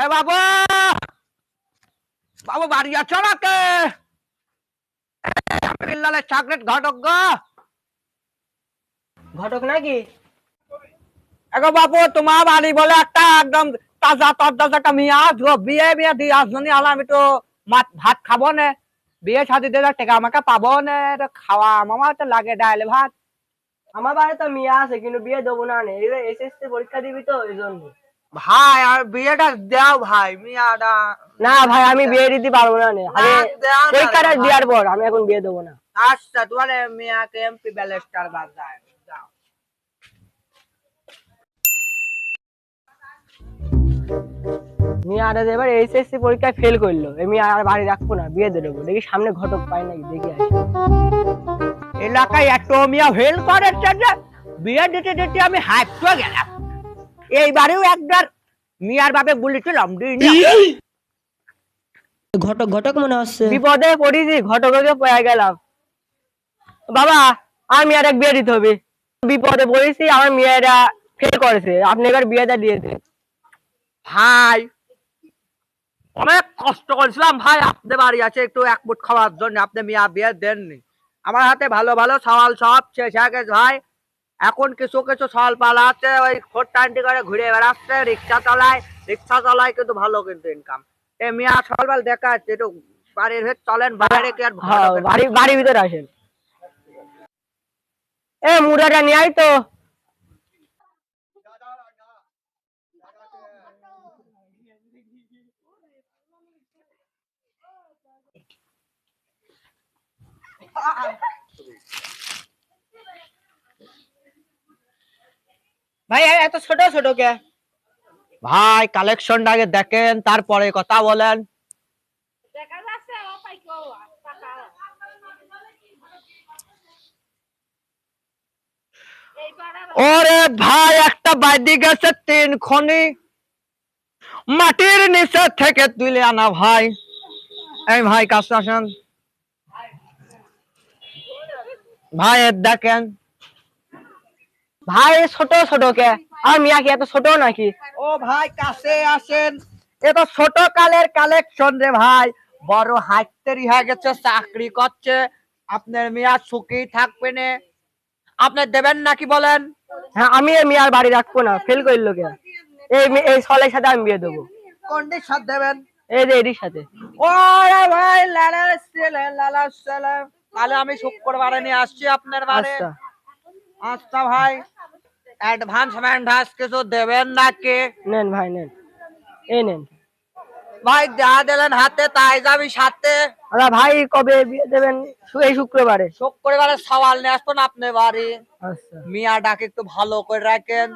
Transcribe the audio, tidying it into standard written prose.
এ বাবু, বাবু বাড়ি আছো নাকি? আমি বিল্লালের চাকরির ঘটক গো। ঘটক নাকি? এগো বাবু, তোমার বাড়ি বলে একটা একদম তাজা তরতাজা একটা মেয়ে আসবো, বিয়ে বিয়ে দিয়ে আসবনি, আলাম একটু ভাত খাবো না, বিয়ে শাদি দিলে টাকা আমাকে পাবো না, খাওয়া আমার তো লাগে ডাইল ভাত। আমার বাড়ি তো মেয়ে আছে, কিন্তু বিয়ে দেবো না। এসএসসি পরীক্ষা দিবি তো এই জন্য। ভাই আর বিয়েটা দাও ভাই, মিয়াটা না ভাই, আমি বিয়ে দিতে পারবো না। আগে পরীক্ষাটা দেওয়ার পর আমি এখন বিয়ে দেবো না। আচ্ছা, তোমার মিয়াকে এমপি ব্যালেস্টার বাজায় যাও। মেয়ে আর এবার এসএসসি পরীক্ষায় ফেল করলো, আমি আর বাড়ি রাখবো না, বিয়ে দিয়ে দেবো। দেখি সামনে ঘটক পাই নাকি, দেখি আসি। এলাকায় এত মিয়া হেল করেছে যে বিয়ে দিতে দিতে আমি হাঁটতে গেলাম। এইবারেও একবার মিয়ার বাপে বলেছিলাম ঘটক ঘটক মনে হচ্ছে। বিপদে পড়েছি, ঘটককে পড়ে গেলাম। বাবা, আর মেয়ের এক বিয়ে দিতে হবে। বিপদে পড়েছি, আমার মেয়েরা ফেল করেছে, আপনি এবার বিয়েটা দিয়ে দেন। ভাই অনেক কষ্ট করেছিলাম ভাই, আপনার বাড়ি আছে একটু এক মুঠ খাওয়ার জন্য, আপনি মিয়া বিয়ে দেননি। আমার হাতে ভালো ভালো সওয়াল সব শেষ হয়ে গেছে ভাই। এখন কিছু কিছু সওয়াল পালা আছে, ওই খোট্টান্টি করে ঘুরে বেড়াচ্ছে, রিক্সা চালায় কিন্তু ভালো কিন্তু ইনকাম। এ মিয়া সওয়াল দেখা যাচ্ছে, একটু বাড়ির ভেতর চলেন, বাইরে কি আর বাড়ির ভিতরে আসেন। এ মুড়াটা নিয়ে আয় তো। ভাই এত ছোট ছোট কে? ভাই কালেকশনটা আগে দেখেন, তারপরে কথা বলেন। ওরে ভাই, একটা বাইদি গেছে 3 খনি মাটির নিচে থেকে তুলে আনা ভাই। এই ভাই কাছে আসেন ভাই, দেখেন ভাই ছোট ছোট কে? আর মিয়া কি এত ছোট নাকি? ও ভাই কাছে আসেন, এ তো ছোট কালের কালেকশন রে ভাই। বড় হাইতের হয়ে গেছে, চাকরি করছে, আপনার মেয়া সুখী থাকবে না। আপনি দেবেন নাকি বলেন? হ্যাঁ, আমি এই মিয়ার বাড়ি রাখবো না, ফেল করলো কে? এই সলের সাথে আমি বিয়ে দেবো। কোনটির সাথে দেবেন? এই যে এটির সাথে। ওরে ভাই, লালা সালাম, তাহলে আমি শুক্রবারে নিয়ে আসছি আপনার বাড়ি। আচ্ছা আচ্ছা ভাই, অ্যাডভান্স কিছু দেবেন নাকি? নেন ভাই, নেন, এই নেন। ভাই যা দিলেন হাতে তাই যাবি সাথে। আচ্ছা ভাই, কবে বিয়ে দেবেন? এই শুক্রবারে। শুক্রবারে সওয়াল নিয়ে আসবেন আপনার বাড়ি। আচ্ছা মিয়া ডাকে একটু ভালো করে রাখেন,